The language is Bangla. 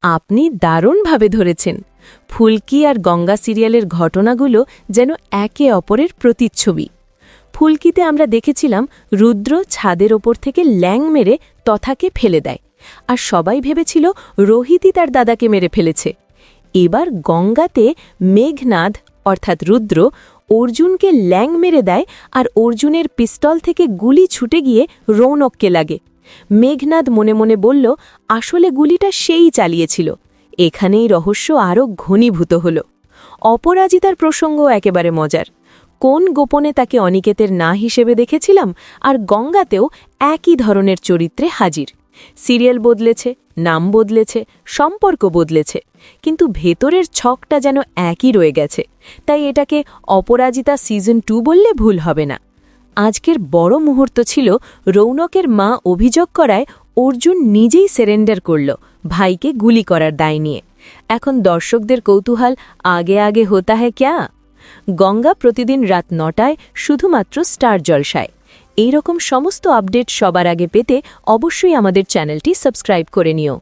আপনি দারুণভাবে ধরেছেন। ফুলকি আর গঙ্গা সিরিয়ালের ঘটনাগুলো যেন একে অপরের প্রতিচ্ছবি। ফুলকিতে আমরা দেখেছিলাম রুদ্র ছাদের ওপর থেকে ল্যাং মেরে তথাকে ফেলে দেয়, আর সবাই ভেবেছিল রোহিতই তার দাদাকে মেরে ফেলেছে। এবার গঙ্গাতে মেঘনাদ অর্থাৎ রুদ্র অর্জুনকে ল্যাং মেরে দেয়, আর অর্জুনের পিস্তল থেকে গুলি ছুটে গিয়ে রৌনককে লাগে। মেঘনাদ মনে মনে বলল, আসলে গুলিটা সেই চালিয়েছিল। এখানেই রহস্য আরও ঘনীভূত হল। অপরাজিতার প্রসঙ্গ একেবারে মজার। কোন গোপনে তাকে অনিকেতের না হিসেবে দেখেছিলাম, আর গঙ্গাতেও একই ধরনের চরিত্রে হাজির। সিরিয়াল বদলেছে, নাম বদলেছে, সম্পর্ক বদলেছে, কিন্তু ভেতরের ছকটা যেন একই রয়ে গেছে। তাই এটাকে অপরাজিতা সিজন 2 বললে ভুল হবে না। আজকের বড় মুহূর্ত ছিল রৌনকের মা অভিযোগ করায় অর্জুন নিজেই সেরেন্ডার করল ভাইকে গুলি করার দায় নিয়ে। এখন দর্শকদের কৌতূহল আগে আগে হোতা হ্যায় ক্যা। গঙ্গা প্রতিদিন রাত 9টায় শুধুমাত্র স্টার জলসায়। এই রকম সমস্ত আপডেট সবার আগে পেতে অবশ্যই আমাদের চ্যানেলটি সাবস্ক্রাইব করে নিও।